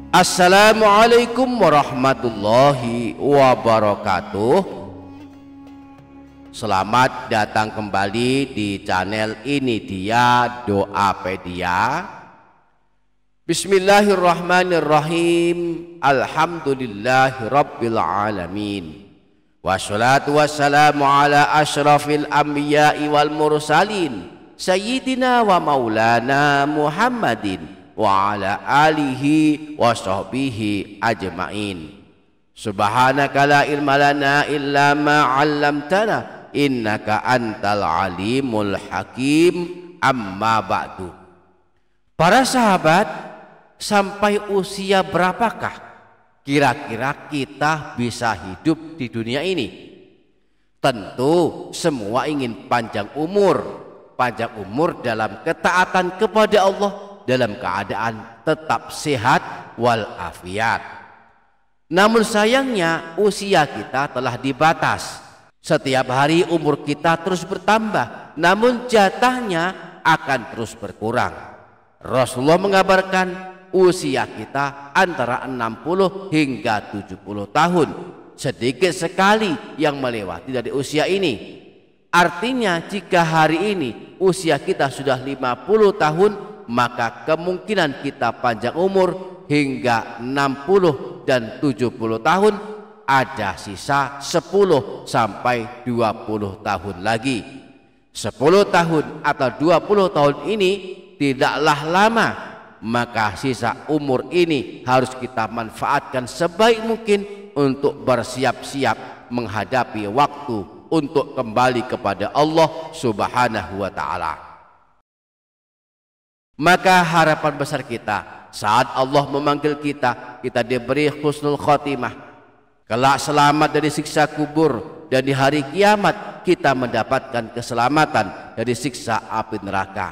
Assalamualaikum warahmatullahi wabarakatuh. Selamat datang kembali di channel Ini Dia Doapedia. Bismillahirrahmanirrahim. Alhamdulillahirabbil alamin. Wassalatu wassalamu ala asyrafil anbiya'i wal mursalin sayyidina wa maulana Muhammadin wa ala alihi wa sahbihi ajma'in. Subhanaka la ilma lana illa ma 'allamtana innaka antal alimul hakim. Amma ba'du. Para sahabat, sampai usia berapakah kira-kira kita bisa hidup di dunia ini? Tentu semua ingin panjang umur dalam ketaatan kepada Allah, dalam keadaan tetap sehat walafiat. Namun sayangnya usia kita telah dibatas. Setiap hari umur kita terus bertambah, namun jatahnya akan terus berkurang. Rasulullah mengabarkan usia kita antara 60 hingga 70 tahun. Sedikit sekali yang melewati dari usia ini. Artinya jika hari ini usia kita sudah 50 tahun, maka kemungkinan kita panjang umur hingga 60 dan 70 tahun, ada sisa 10 sampai 20 tahun lagi. 10 tahun atau 20 tahun ini tidaklah lama, maka sisa umur ini harus kita manfaatkan sebaik mungkin untuk bersiap-siap menghadapi waktu untuk kembali kepada Allah Subhanahu wa ta'ala. Maka harapan besar kita saat Allah memanggil kita, kita diberi husnul khotimah, kelak selamat dari siksa kubur, dan di hari kiamat kita mendapatkan keselamatan dari siksa api neraka.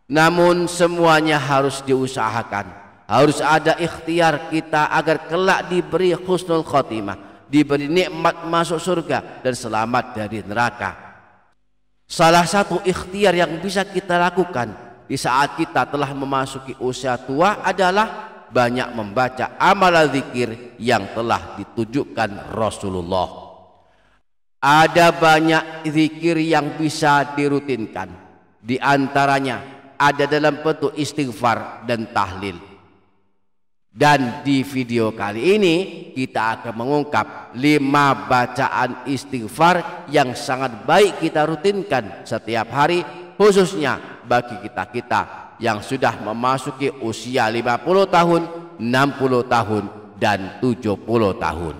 Namun semuanya harus diusahakan, harus ada ikhtiar kita agar kelak diberi husnul khotimah, diberi nikmat masuk surga dan selamat dari neraka. Salah satu ikhtiar yang bisa kita lakukan di saat kita telah memasuki usia tua adalah banyak membaca amalan zikir yang telah ditunjukkan Rasulullah. Ada banyak zikir yang bisa dirutinkan. Di antaranya ada dalam bentuk istighfar dan tahlil. Dan di video kali ini kita akan mengungkap 5 bacaan istighfar yang sangat baik kita rutinkan setiap hari, khususnya bagi kita-kita yang sudah memasuki usia 50 tahun, 60 tahun, dan 70 tahun.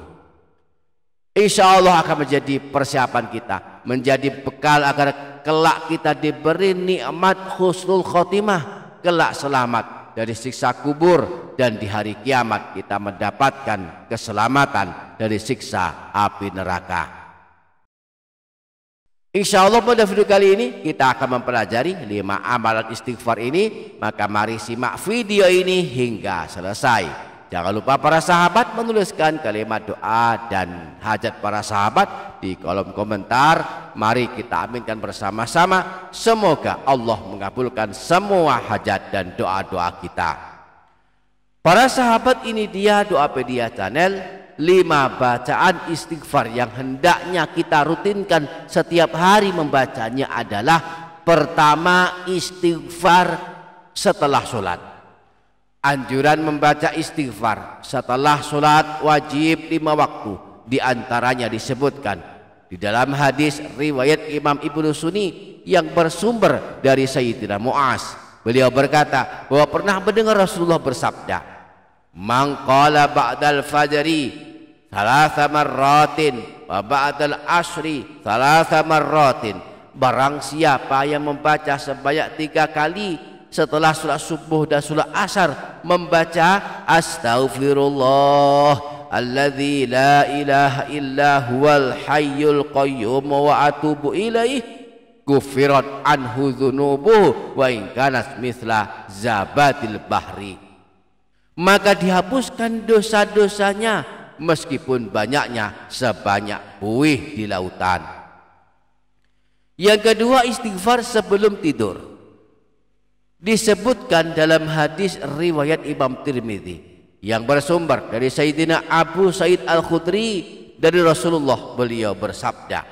Insya Allah akan menjadi persiapan kita, menjadi bekal agar kelak kita diberi nikmat husnul khotimah, kelak selamat dari siksa kubur, dan di hari kiamat kita mendapatkan keselamatan dari siksa api neraka. Insya Allah pada video kali ini kita akan mempelajari 5 amalan istighfar ini. Maka mari simak video ini hingga selesai. Jangan lupa para sahabat menuliskan kalimat doa dan hajat para sahabat di kolom komentar. Mari kita aminkan bersama-sama. Semoga Allah mengabulkan semua hajat dan doa-doa kita. Para sahabat, ini dia Doapedia channel. 5 bacaan istighfar yang hendaknya kita rutinkan setiap hari membacanya adalah: pertama, istighfar setelah sholat. Anjuran membaca istighfar setelah sholat wajib 5 waktu. Di antaranya disebutkan di dalam hadis riwayat Imam Ibnu Sunni yang bersumber dari Sayyidina Mu'az. Beliau berkata bahwa pernah mendengar Rasulullah bersabda, "Man qala ba'dal fajri thalatha marratin wa ba'dal asri thalatha marratin." Barang siapa yang membaca sebanyak 3 kali setelah sholat subuh dan sholat asar, membaca astaghfirullah alladzi la ilaha illa huwal hayyul qayyum wa atubu ilaih, gufirat anhu dzunubuhu wa in kanat mithla zabatil bahri. Maka dihapuskan dosa-dosanya meskipun banyaknya sebanyak buih di lautan. Yang kedua, istighfar sebelum tidur. Disebutkan dalam hadis riwayat Imam Tirmidzi yang bersumber dari Sayyidina Abu Sa'id Al-Khudri dari Rasulullah, beliau bersabda,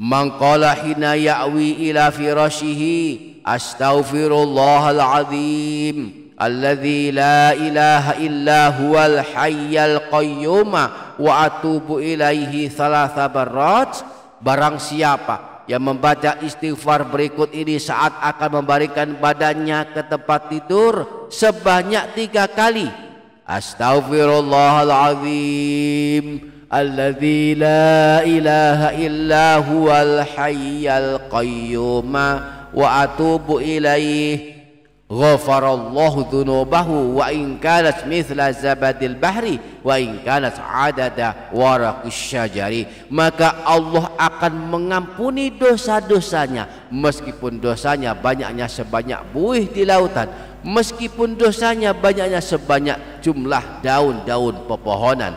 "Man qala hina ya'wi ila firashihi astaghfirullahal azim alladzi la ilaha illa huwal hayyal qayyum wa atubu ilaihi thalatha barrat." Barang siapa yang membaca istighfar berikut ini saat akan membaringkan badannya ke tempat tidur sebanyak 3 kali, astaghfirullahalazim alladzi la ilaha illa huwal hayyal qayyum wa atubu ilaihi ghafarallahu dzunubahu wa in kanat mithla zabadil bahri wa in kanat adada waraqis syajari. Maka Allah akan mengampuni dosa-dosanya meskipun dosanya banyaknya sebanyak buih di lautan, meskipun dosanya banyaknya sebanyak jumlah daun-daun pepohonan.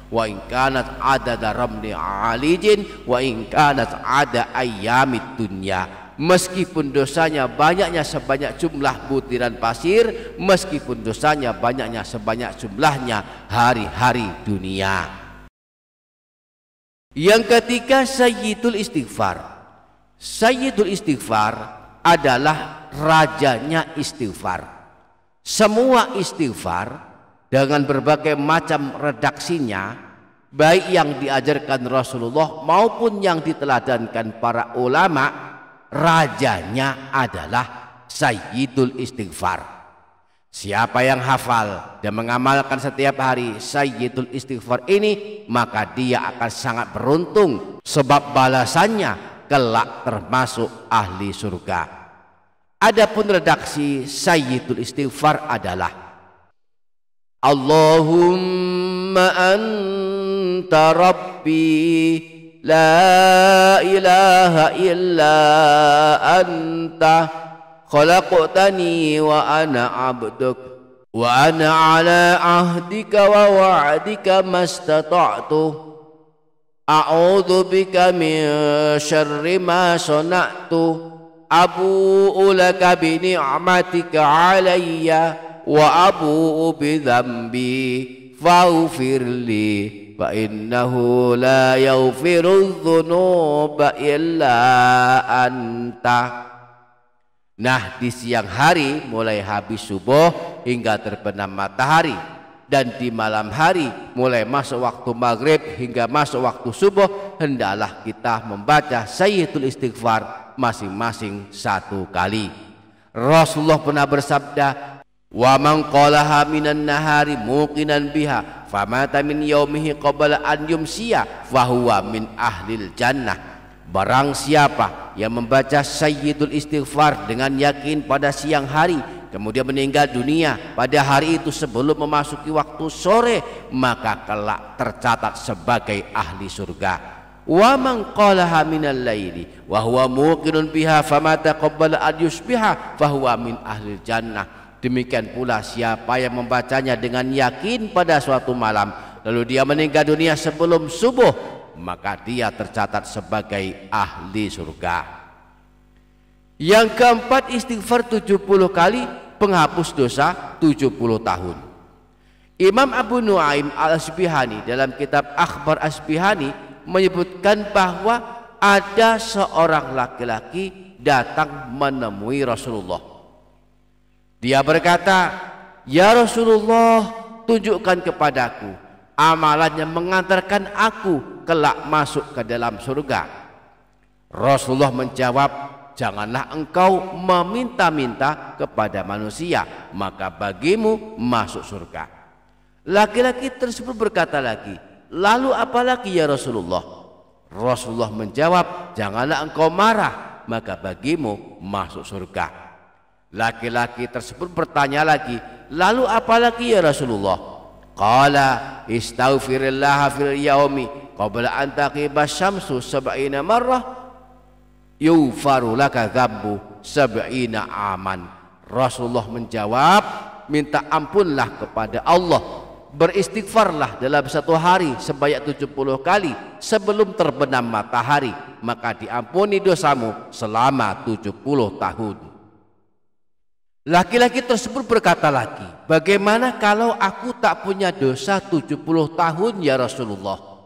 Wa in kanat adada ramli alijin wa in kanat ada ayyamid dunya. Meskipun dosanya banyaknya sebanyak jumlah butiran pasir, meskipun dosanya banyaknya sebanyak jumlahnya hari-hari dunia. Yang ketiga, Sayyidul Istighfar. Sayyidul Istighfar adalah rajanya istighfar. Semua istighfar dengan berbagai macam redaksinya, baik yang diajarkan Rasulullah maupun yang diteladankan para ulama, rajanya adalah Sayyidul Istighfar. Siapa yang hafal dan mengamalkan setiap hari Sayyidul Istighfar ini, maka dia akan sangat beruntung, sebab balasannya kelak termasuk ahli surga. Adapun redaksi Sayyidul Istighfar adalah Allahumma anta rabbi la ilaha illa anta khalaqtani wa ana abduk wa ana ala ahdika wa wa'dika mastata'tu a'udzu bika min syarri ma sana'tu abu'u laka bi ni'matika alayya wa abu'u bi dzambi faghfirli fa innahu la yaghfiru dzunuba illa anta. Nah, di siang hari mulai habis subuh hingga terbenam matahari, dan di malam hari mulai masuk waktu maghrib hingga masuk waktu subuh, hendaklah kita membaca Sayyidul Istighfar masing-masing 1 kali. Rasulullah pernah bersabda, wa man qalaha minan nahari muqinan biha famata min yaumihi qabla an yumsiya fahuwa min ahlil jannah. Barang siapa yang membaca Sayyidul Istighfar dengan yakin pada siang hari, kemudian meninggal dunia pada hari itu sebelum memasuki waktu sore, maka kelak tercatat sebagai ahli surga. Wa man qalaha minal laili wa huwa muqinun biha famata qabla an yusbiha fahuwa min ahlil jannah. Demikian pula siapa yang membacanya dengan yakin pada suatu malam, lalu dia meninggal dunia sebelum subuh, maka dia tercatat sebagai ahli surga. Yang keempat, istighfar 70 kali penghapus dosa 70 tahun. Imam Abu Nuaim Al-Asbihani dalam kitab Akhbar Asbihani menyebutkan bahwa ada seorang laki-laki datang menemui Rasulullah. Dia berkata, "Ya Rasulullah, tunjukkan kepadaku amalan yang mengantarkan aku kelak masuk ke dalam surga." Rasulullah menjawab, "Janganlah engkau meminta-minta kepada manusia, maka bagimu masuk surga." Laki-laki tersebut berkata lagi, "Lalu apalagi ya Rasulullah?" Rasulullah menjawab, "Janganlah engkau marah, maka bagimu masuk surga." Laki-laki tersebut bertanya lagi, "Lalu apalagi ya Rasulullah?" Qala istaghfirillah fil yaumi qabla an taqiba syamsu 70 marrah yughfaru laka dzambu 70 aman. Rasulullah menjawab, "Minta ampunlah kepada Allah, beristighfarlah dalam 1 hari sebanyak 70 kali sebelum terbenam matahari, maka diampuni dosamu selama 70 tahun." Laki-laki tersebut berkata lagi, bagaimana kalau aku tak punya dosa 70 tahun ya Rasulullah?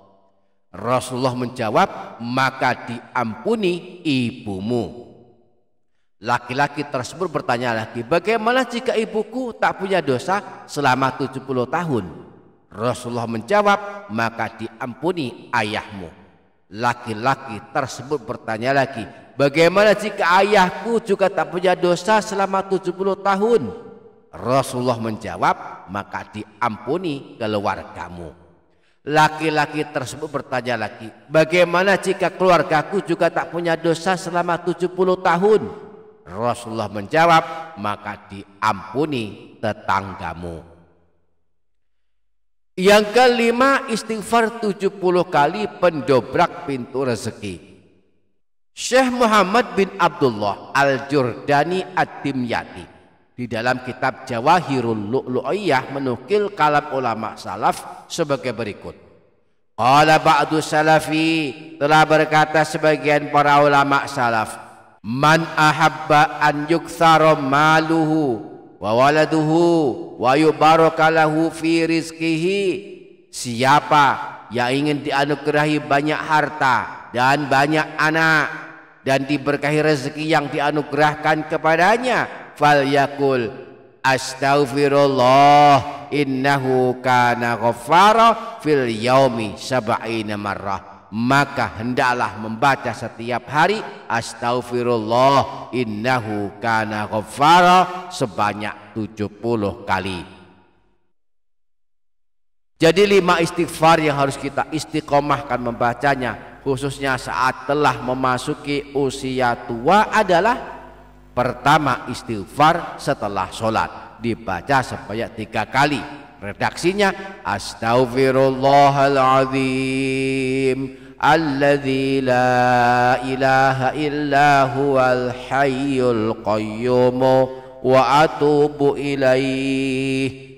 Rasulullah menjawab, maka diampuni ibumu. Laki-laki tersebut bertanya lagi, bagaimana jika ibuku tak punya dosa selama 70 tahun? Rasulullah menjawab, maka diampuni ayahmu. Laki-laki tersebut bertanya lagi, bagaimana jika ayahku juga tak punya dosa selama 70 tahun? Rasulullah menjawab, maka diampuni keluargamu. Laki-laki tersebut bertanya lagi, bagaimana jika keluargaku juga tak punya dosa selama 70 tahun? Rasulullah menjawab, maka diampuni tetanggamu. Yang kelima, istighfar 70 kali pendobrak pintu rezeki. Syekh Muhammad bin Abdullah Al-Jurdani Ad-Dimyati di dalam kitab Jawahirul Lu'lu'iyah menukil kalam ulama salaf sebagai berikut. Qala ba'du salafi, telah berkata sebagian para ulama salaf, man ahabba an yukthara maluhu wa waladuhu wa yubarakalahu fi rizkihi, siapa yang ingin dianugerahi banyak harta dan banyak anak dan diberkahi rezeki yang dianugerahkan kepadanya, falyakul astaghfirullah innahu kana ghaffara fil yaumi sab'ina marrah, maka hendaklah membaca setiap hari astaghfirullah innahu kana ghaffara sebanyak 70 kali. Jadi 5 istighfar yang harus kita istiqomahkan membacanya, khususnya saat telah memasuki usia tua adalah: pertama, istighfar setelah sholat dibaca sebanyak 3 kali. Redaksinya, astaghfirullahaladzim alladzi la ilaha illa huwal hayyul qayyum wa atubu ilaih.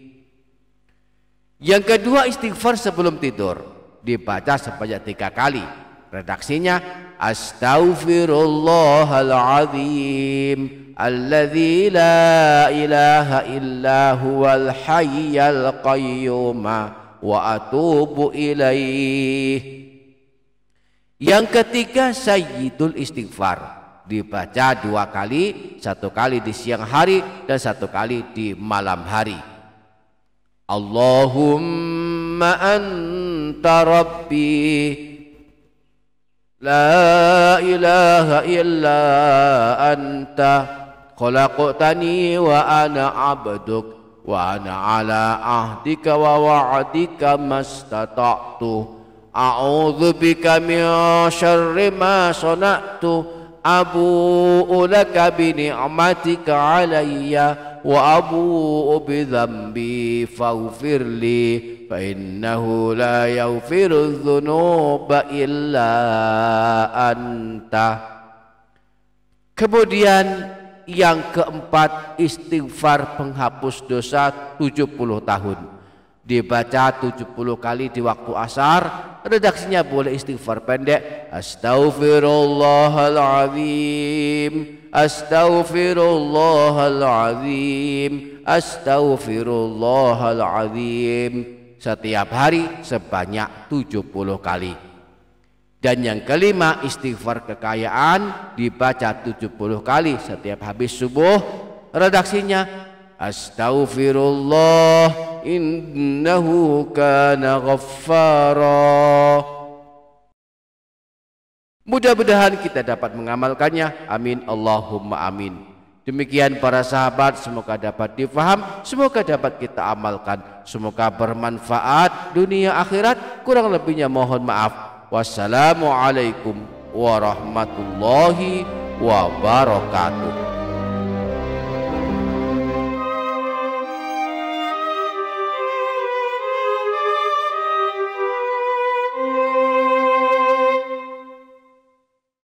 Yang kedua, istighfar sebelum tidur dibaca sebanyak 3 kali. Redaksinya, astaghfirullahaladzim alladzi la ilaha illa huwal hayyul qayyum wa atubu ilaih. Yang ketiga, sayyidul istighfar dibaca 2 kali, 1 kali di siang hari dan 1 kali di malam hari. Allahumma anta rabbi la ilaha illa anta khalaqtani wa ana abduk wa ana ala ahdika wa wa'dika mastata'tu a'udzu bika min syarri ma sana'tu abu'u laka bi ni'matika alayya wa abu'u bi dzambi faghfirli fa innahu la yaghfiru dzunuba illa anta. Kemudian yang keempat, istighfar penghapus dosa 70 tahun dibaca 70 kali di waktu asar. Redaksinya boleh istighfar pendek, astaghfirullahaladzim astaghfirullahaladzim astaghfirullahaladzim setiap hari sebanyak 70 kali. Dan yang kelima, istighfar kekayaan dibaca 70 kali setiap habis subuh. Redaksinya, astaghfirullah innahu kana ghaffara. Mudah-mudahan kita dapat mengamalkannya. Amin Allahumma amin. Demikian para sahabat, semoga dapat difaham, semoga dapat kita amalkan, semoga bermanfaat dunia akhirat. Kurang lebihnya mohon maaf. Wassalamualaikum warahmatullahi wabarakatuh.